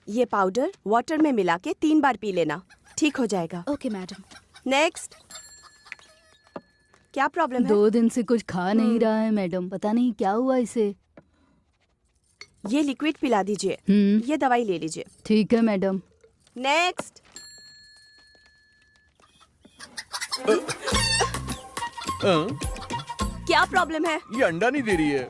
ये powder water में मिला के 3 बार पी लेना, ठीक हो जाएगा। Okay madam. नेक्स्ट। क्या प्रॉब्लम है? 2 दिन से कुछ खा नहीं रहा है मैडम, पता नहीं क्या हुआ इसे। ये लिक्विड पिला दीजिए। ये दवाई ले लीजिए। ठीक है मैडम। नेक्स्ट। क्या प्रॉब्लम है? ये अंडा नहीं दे रही है।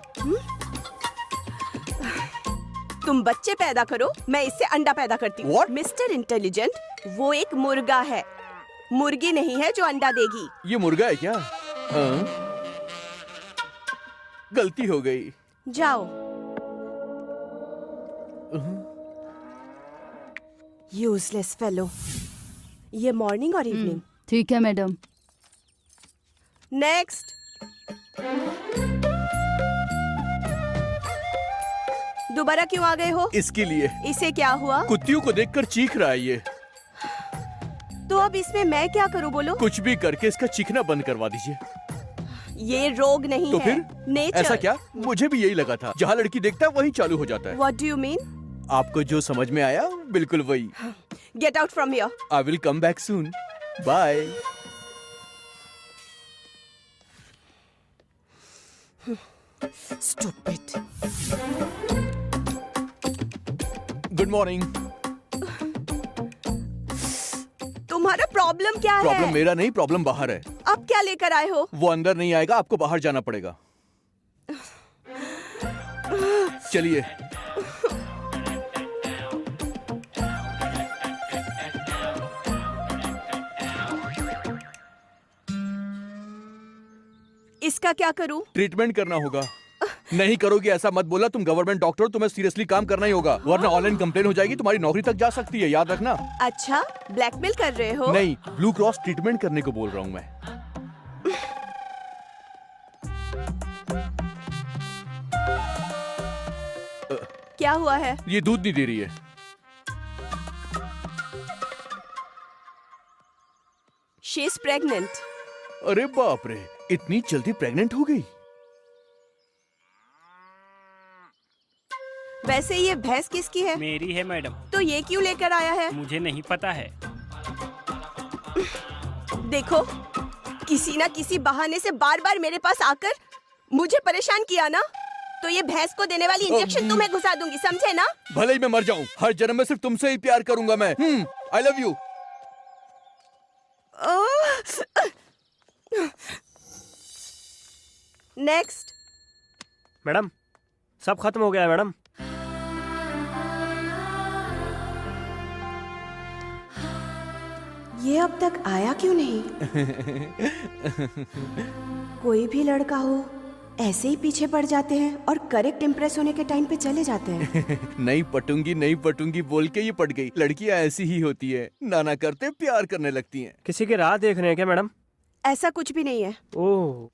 तुम बच्चे पैदा करो, मैं इससे अंडा पैदा करती हूँ। What? मिस्टर इंटेलिजेंट, वो एक मुर्गा है, मुर्गी नहीं है जो अंडा देगी। ये मुर्गा है क्या? गलती हो गई। जाओ। Useless fellow. ये मॉर्निंग और इवनिंग। ठीक है मैडम। नेक्स्ट। दोबारा क्यों आ गए हो? इसके लिए। इसे क्या हुआ? कुत्तियों को देखकर चीख रहा है ये। तो अब इसमें मैं क्या करूं बोलो? कुछ भी करके इसका चीखना बंद करवा दीजिए। ये रोग नहीं तो है, फिर? नेचर। ऐसा क्या? मुझे भी यही लगा था, जहाँ लड़की देखता है वहीं चालू हो जाता है। What do you mean? आपको जो समझ में आया बिल्कुल वही। Get out from here. I will come back soon. Bye. Stupid. Good morning. तुम्हारा प्रॉब्लम क्या है? प्रॉब्लम मेरा नहीं, प्रॉब्लम बाहर है। अब क्या लेकर आए हो? वो अंदर नहीं आएगा, आपको बाहर जाना पड़ेगा। चलिए। इसका क्या करूं? ट्रीटमेंट करना होगा। नहीं करोगे ऐसा मत बोला, तुम गवर्नमेंट डॉक्टर हो, तुम्हें सीरियसली काम करना ही होगा, वरना ऑनलाइन कंप्लेन हो जाएगी, तुम्हारी नौकरी तक जा सकती है, याद रखना। अच्छा, ब्लैकमेल कर रहे हो? नहीं, ब्लू क्रॉस ट्रीटमेंट करने को बोल रहा हूँ मैं। क्या हुआ है? ये दूध नहीं दे रही है। She is pregnant. अरे बाप रे, इतनी जल्दी प्रेग्नेंट हो गई? वैसे ये भैंस किसकी है? मेरी है मैडम। तो ये क्यों लेकर आया है? मुझे नहीं पता है। देखो, किसी ना किसी बहाने से बार बार मेरे पास आकर मुझे परेशान किया ना, तो ये भैंस को देने वाली इंजेक्शन तुम्हें घुसा दूंगी, समझे ना? भले ही मैं मर जाऊं, हर जन्म में सिर्फ तुमसे ही प्यार करूंगा मैं। I love you. Next. Madam, सब खत्म हो गया मैडम। ये अब तक आया क्यों नहीं? कोई भी लड़का हो, ऐसे ही पीछे पड़ जाते हैं और करेक्ट इम्प्रेस होने के टाइम पे चले जाते हैं। नहीं पटूंगी बोल के ये पट गई। लड़कियां ऐसी ही होती है, नाना करते प्यार करने लगती हैं। किसी की राह देख रहे हैं क्या मैडम? ऐसा कुछ भी नहीं है। ओह,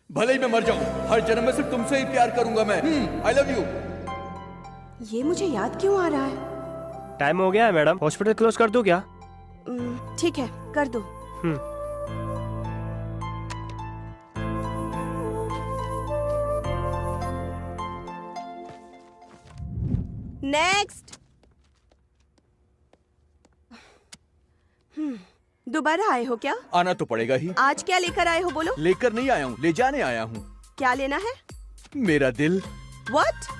भले ही मैं मर जाऊं, हर जन्म में सिर्फ तुमसे ही प्यार करूंगा मैं। I love you. ये मुझे याद क्यों आ रहा है? टाइम हो गया है मैडम, हॉस्पिटल क्लोज कर दूं क्या? ठीक है, कर दो। नेक्स्ट। दोबारा आए हो क्या? आना तो पड़ेगा ही। आज क्या लेकर आए हो बोलो? लेकर नहीं आया हूँ, ले जाने आया हूँ। क्या लेना है? मेरा दिल। What?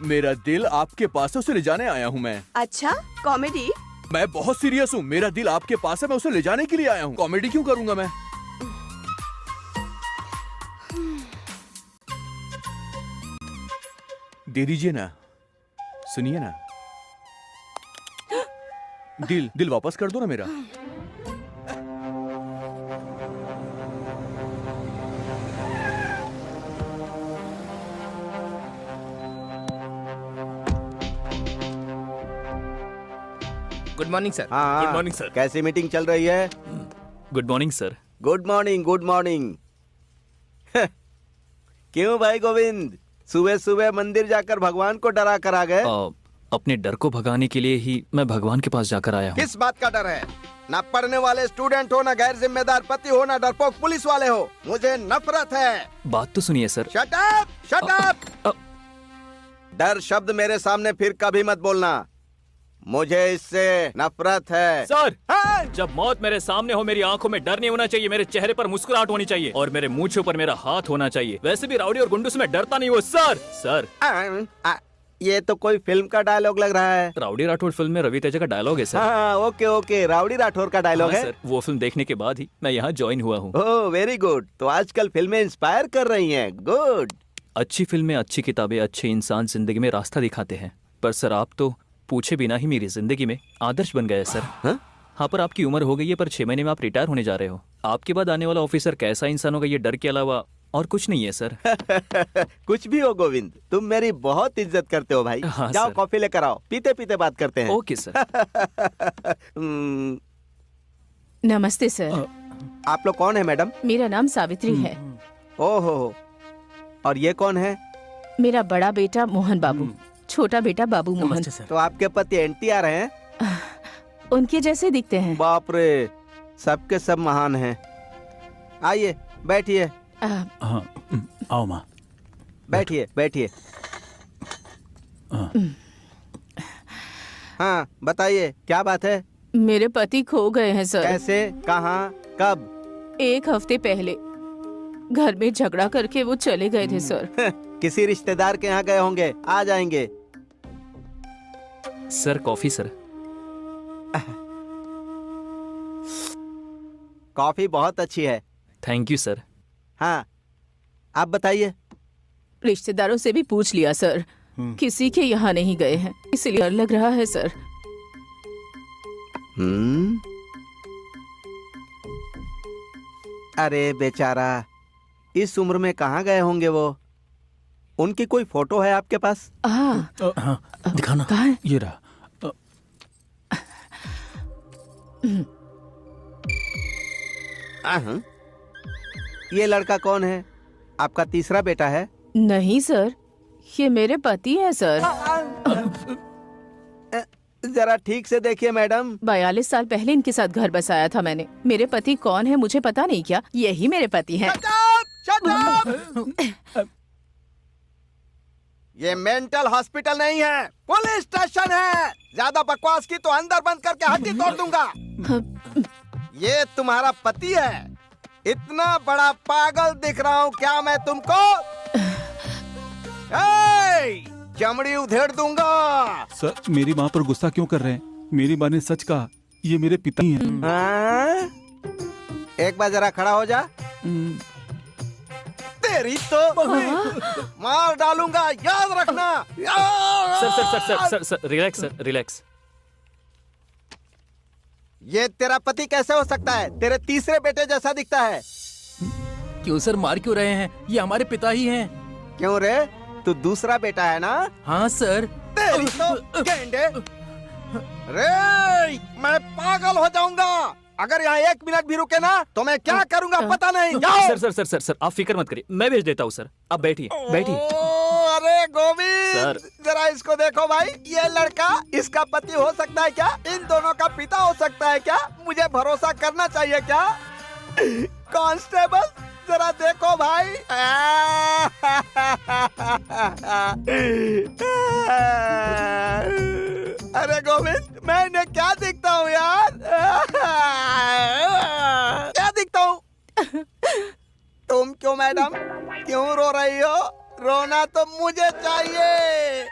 मेरा दिल आपके पास है, उसे ले जाने आया हूँ मैं। अच्छा, कॉमेडी? मैं बहुत सीरियस हूँ, मेरा दिल आपके पास है, मैं उसे ले जाने के लिए आया हूँ। कॉमेडी क्यों करूंगा मैं? दे दीजिए ना, सुनिए ना। दिल वापस कर दो ना मेरा। Good morning sir. हाँ, गुड मॉर्निंग सर। कैसी मीटिंग चल रही है? Good morning sir. Good morning, good morning. क्यों भाई गोविंद, सुबह सुबह मंदिर जाकर भगवान को डरा कर आ गए? अपने डर को भगाने के लिए ही मैं भगवान के पास जाकर आया हूँ। किस बात का डर है? ना पढ़ने वाले स्टूडेंट हो, ना गैर जिम्मेदार पति हो, ना डरपोक पुलिस वाले हो। मुझे नफरत है। बात तो सुनिए sir. Shut up, shut up. डर शब्द मेरे सामने फिर कभी मत बोलना। मुझे इससे नफरत है। सर, हाँ? जब मौत मेरे सामने हो, मेरी आंखों में डर नहीं होना चाहिए, मेरे चेहरे पर मुस्कुराहट होनी चाहिए और मेरे मूंछों पर मेरा हाथ होना चाहिए। वैसे भी राउडी और गुंडों से मैं डरता नहीं हूँ सर। सर, ये तो कोई फिल्म का डायलॉग लग रहा है। राउडी राठौड़ फिल्म में रवि तेजा का डायलॉग है सर। हाँ, ओके ओके, राउडी राठौर का डायलॉग हाँ, है। सर, वो फिल्म देखने के बाद ही मैं यहाँ ज्वाइन हुआ हूँ। Oh very good. तो आजकल फिल्में इंस्पायर कर रही हैं। गुड। अच्छी फिल्में, अच्छी किताबें, अच्छे इंसान जिंदगी में रास्ता दिखाते हैं। पर सर, आप तो पूछे बिना ही मेरी जिंदगी में आदर्श बन गए सर। हाँ, पर आपकी उम्र हो गई है, पर 6 महीने में आप रिटायर होने जा रहे हो। आपके बाद आने वाला ऑफिसर कैसा इंसान होगा, ये डर के अलावा और कुछ नहीं है सर। कुछ भी हो गोविंद, तुम मेरी बहुत इज्जत करते हो भाई। हाँ, जाओ सर। कॉफी लेकर आओ, पीते पीते बात करते हैं। Okay sir. नमस्ते सर। आप लोग कौन है मैडम? मेरा नाम सावित्री है। ओहो, और ये कौन है? मेरा बड़ा बेटा मोहन बाबू, छोटा बेटा बाबू मोहन। तो आपके पति एनटीआर हैं? उनके जैसे दिखते हैं। बाप रे, सबके सब महान हैं। आइए बैठिए। हाँ, आओ माँ। बैठिए बैठिए। हाँ बताइए, क्या बात है? मेरे पति खो गए हैं सर। कैसे, कहाँ, कब? 1 हफ्ते पहले घर में झगड़ा करके वो चले गए थे सर। किसी रिश्तेदार के यहाँ गए होंगे, आ जाएंगे। Sir, coffee sir. कॉफी बहुत अच्छी है। Thank you sir. हाँ, आप बताइए। रिश्तेदारों से भी पूछ लिया सर, किसी के यहाँ नहीं गए हैं, इसलिए डर लग रहा है सर। अरे बेचारा, इस उम्र में कहाँ गए होंगे वो? उनकी कोई फोटो है आपके पास? हाँ, हाँ, दिखाना। कहाँ है? ये रहा। ये लड़का कौन है? आपका तीसरा बेटा है? नहीं सर, ये मेरे पति है सर। जरा ठीक से देखिए मैडम। 42 साल पहले इनके साथ घर बसाया था मैंने। मेरे पति कौन है मुझे पता नहीं क्या? यही मेरे पति हैं। Shut up! ये मेंटल हॉस्पिटल नहीं है, पुलिस स्टेशन है। ज्यादा बकवास की तो अंदर बंद करके हड्डी तोड़ दूंगा। ये तुम्हारा पति है? इतना बड़ा पागल दिख रहा हूँ क्या मैं तुमको? चमड़ी उधेड़ दूंगा। सर, मेरी माँ पर गुस्सा क्यों कर रहे हैं? मेरी माँ ने सच कहा, ये मेरे पिता ही हैं। हाँ? एक बार जरा खड़ा हो जा। तेरी तो मार डालूंगा, याद रखना। Sir sir sir sir sir sir relax sir, relax. ये तेरा पति कैसे हो सकता है? तेरे तीसरे बेटे जैसा दिखता है। क्यों सर, मार क्यों रहे हैं? ये हमारे पिता ही हैं। क्यों रे, तू दूसरा बेटा है ना? हाँ सर। तेरी तो गेंडे। रे, मैं पागल हो जाऊंगा अगर यहाँ 1 मिनट भी रुके ना तो मैं क्या करूंगा पता नहीं। जाओ। Sir sir sir sir sir आप फिक्र मत करिए, मैं भेज देता हूँ सर। आप बैठिए बैठिए। अरे गोविंद, सर। जरा इसको देखो भाई। ये लड़का इसका पति हो सकता है क्या? इन दोनों का पिता हो सकता है क्या? मुझे भरोसा करना चाहिए क्या? कांस्टेबल, जरा देखो भाई। अरे गोविंद, मैं इन्हें क्या दिखता हूँ यार? क्या दिखता हूँ? तुम क्यों मैडम, क्यों रो रही हो? रोना तो मुझे चाहिए।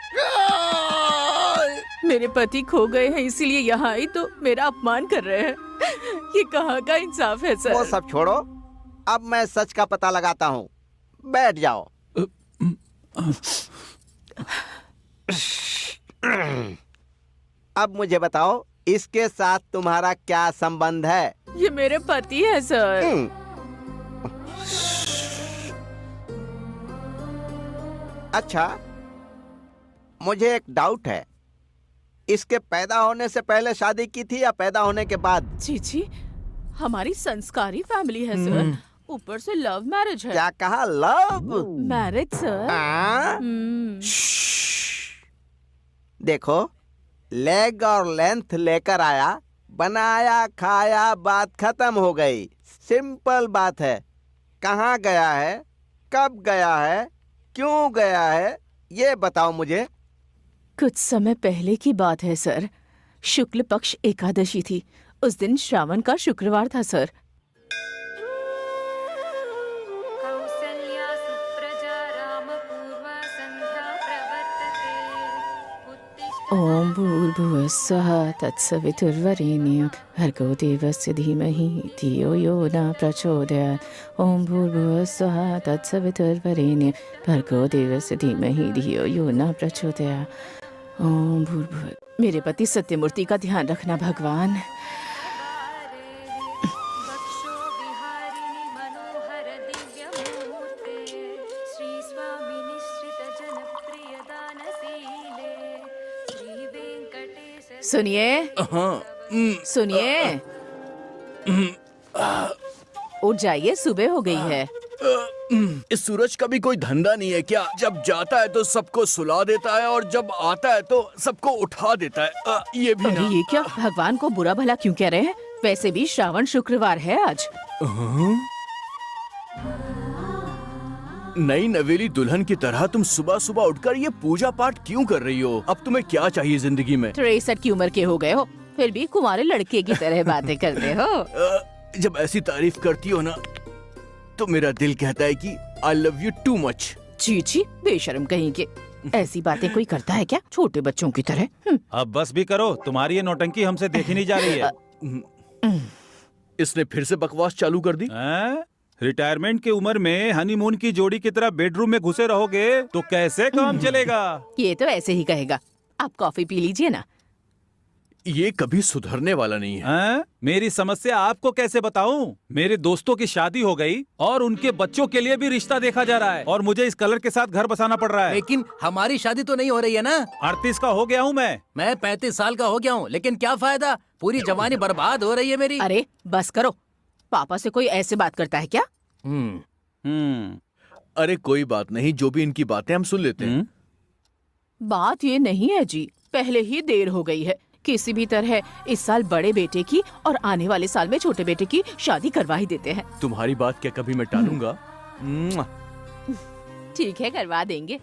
मेरे पति खो गए हैं इसीलिए यहाँ आई तो मेरा अपमान कर रहे हैं। ये कहाँ का इंसाफ है सर? वो सब छोड़ो, अब मैं सच का पता लगाता हूँ। बैठ जाओ। अब मुझे बताओ, इसके साथ तुम्हारा क्या संबंध है? ये मेरे पति है सर। अच्छा, मुझे एक डाउट है। इसके पैदा होने से पहले शादी की थी या पैदा होने के बाद? जी जी, हमारी संस्कारी फैमिली है सर। ऊपर से लव मैरिज है। क्या कहा? Love marriage sir. देखो, लेग और लेंथ लेकर आया, बनाया, खाया, बात खत्म हो गई। सिंपल बात है। कहाँ गया है, कब गया है, क्यों गया है, ये बताओ मुझे। कुछ समय पहले की बात है सर। शुक्ल पक्ष एकादशी थी। उस दिन श्रावण का शुक्रवार था सर। ओम भूर्भुवः स्वः तत्सवितुर्वरेण्यं भर्गो देवस्य धीमहि धियो यो न प्रचोदयात्। ओम भूर्भुवः स्वः तत्सवितुर्वरेण्यं भर्गो देवस्य धीमहि धियो यो न प्रचोदयात्। ओम भूर्भुवः। मेरे पति सत्यमूर्ति का ध्यान रखना भगवान। सुनिए सुनिए, उठ जाइए, सुबह हो गई है। इस सूरज का भी कोई धंधा नहीं है क्या? जब जाता है तो सबको सुला देता है और जब आता है तो सबको उठा देता है। ये भी अरे ना। ये क्या, भगवान को बुरा भला क्यों कह रहे हैं? वैसे भी श्रावण शुक्रवार है आज। नई नवेली दुल्हन की तरह तुम सुबह सुबह उठकर ये पूजा पाठ क्यों कर रही हो? अब तुम्हें क्या चाहिए जिंदगी में? 63 की उम्र के हो गए हो, फिर भी कुंवारे लड़के की तरह बातें करते हो। जब ऐसी तारीफ करती हो ना तो मेरा दिल कहता है कि I love you too much. Chichi, बेशर्म कहीं के। ऐसी बातें कोई करता है क्या, छोटे बच्चों की तरह? अब बस भी करो, तुम्हारी ये नौटंकी हमसे देखी नहीं जा रही है। इसने फिर से बकवास चालू कर दी। रिटायरमेंट की उम्र में हनीमून की जोड़ी की तरह बेडरूम में घुसे रहोगे तो कैसे काम चलेगा? ये तो ऐसे ही कहेगा। आप कॉफी पी लीजिए ना। ये कभी सुधरने वाला नहीं है। मेरी समस्या आपको कैसे बताऊं? मेरे दोस्तों की शादी हो गई और उनके बच्चों के लिए भी रिश्ता देखा जा रहा है और मुझे इस कलर के साथ घर बसाना पड़ रहा है। लेकिन हमारी शादी तो नहीं हो रही है ना। 38 का हो गया हूँ मैं 35 साल का हो गया हूँ, लेकिन क्या फायदा, पूरी जवानी बर्बाद हो रही है मेरी। अरे बस करो, पापा से कोई ऐसे बात करता है क्या? अरे कोई बात नहीं, जो भी इनकी बातें हम सुन लेते हैं। बात ये नहीं है जी, पहले ही देर हो गई है। किसी भी तरह इस साल बड़े बेटे की और आने वाले साल में छोटे बेटे की शादी करवा ही देते हैं। तुम्हारी बात क्या कभी मैं टालूंगा? ठीक है, करवा देंगे।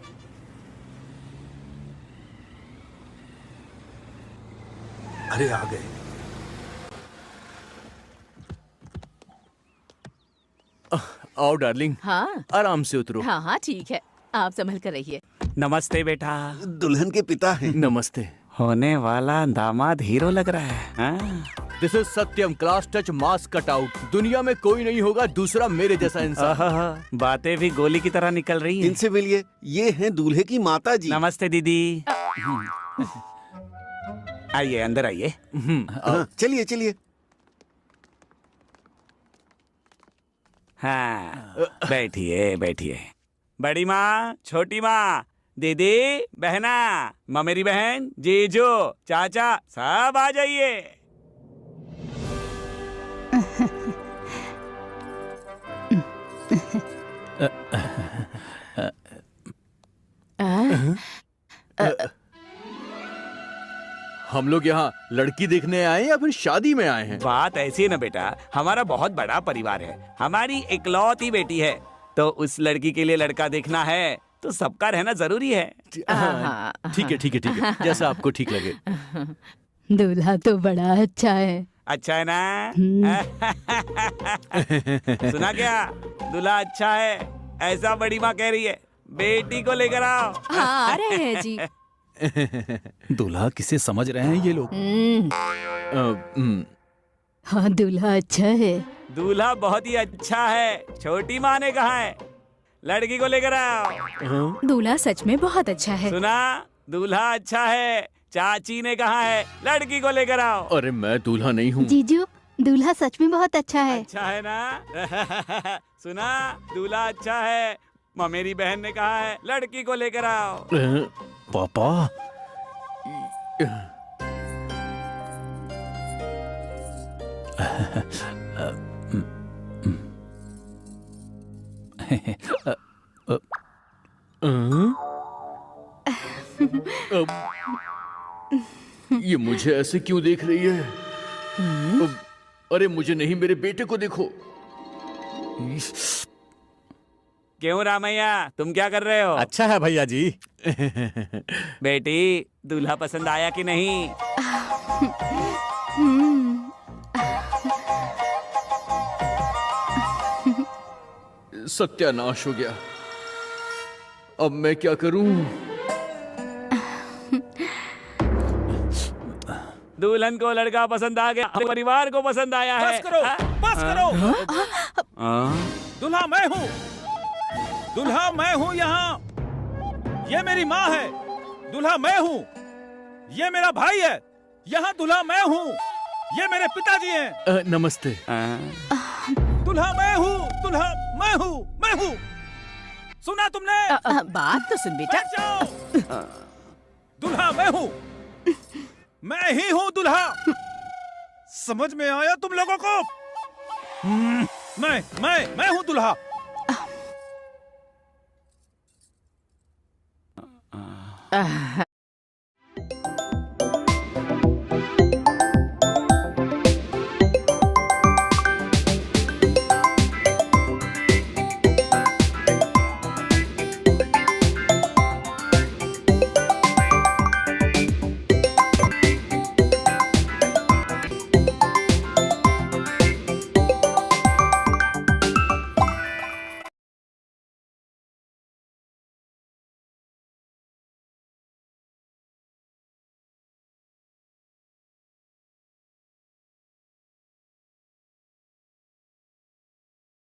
अरे आ गए। आओ डार्लिंग। हाँ आराम से उतरो। हाँ हाँ ठीक है, आप संभल कर रहिए। नमस्ते बेटा। दुल्हन के पिता हैं। नमस्ते। होने वाला दामाद हीरो लग रहा है। हाँ? This is Satyam, class touch mass cut out. दुनिया में कोई नहीं होगा दूसरा मेरे जैसा इंसान। बातें भी गोली की तरह निकल रही हैं। इनसे मिलिए, ये हैं दूल्हे की माता जी। नमस्ते दीदी। आइए अंदर आइए। चलिए चलिए। हाँ बैठिए बैठिए। बड़ी माँ, छोटी माँ, दीदी, बहना, ममेरी बहन, जीजू, चाचा, सब आ जाइए। हम लोग यहाँ लड़की देखने आए हैं या फिर शादी में आए हैं? बात ऐसी है ना बेटा, हमारा बहुत बड़ा परिवार है, हमारी इकलौती बेटी है, तो उस लड़की के लिए लड़का देखना है तो सबका रहना जरूरी है। ठीक है ठीक है ठीक है, जैसा आपको ठीक लगे। दूल्हा तो बड़ा अच्छा है। अच्छा है ना? सुना क्या, दूल्हा अच्छा है, ऐसा बड़ी माँ कह रही है। बेटी को लेकर आओ। हाँ आ रहे हैं जी। दूल्हा किसे समझ रहे हैं ये लोग? हाँ दूल्हा अच्छा है। दूल्हा बहुत ही अच्छा है, छोटी माँ ने कहा है। लड़की को लेकर आओ। दूल्हा सच में बहुत अच्छा है। सुना, दूल्हा अच्छा है, चाची ने कहा है। लड़की को लेकर आओ। अरे मैं दूल्हा नहीं हूँ। जीजू, दूल्हा सच में बहुत अच्छा है। अच्छा है ना? सुना, दूल्हा अच्छा है, मेरी बहन ने कहा है। लड़की को लेकर आओ। पापा ये मुझे ऐसे क्यों देख रही है? अरे मुझे नहीं, मेरे बेटे को देखो। क्यों रामैया, तुम क्या कर रहे हो? अच्छा है भैया जी, बेटी दूल्हा पसंद आया कि नहीं? सत्यानाश हो गया। अब मैं क्या करूं? दुल्हन को लड़का पसंद आ गया, परिवार को पसंद आया है। बस करो, बस करो। दूल्हा मैं हूँ, दूल्हा मैं हूँ यहाँ। ये मेरी माँ है। दूल्हा मैं हूँ। ये मेरा भाई है। यहाँ दूल्हा मैं हूँ। ये मेरे पिताजी हैं। नमस्ते। दूल्हा मैं हूँ, दूल्हा मैं हूँ, मैं हूँ। सुना तुमने? बात तो सुन बेटा। बैठ जाओ। दूल्हा मैं हूँ, मैं ही हूँ दूल्हा। समझ में आया तुम लोगों को? मैं हूँ दूल्हा।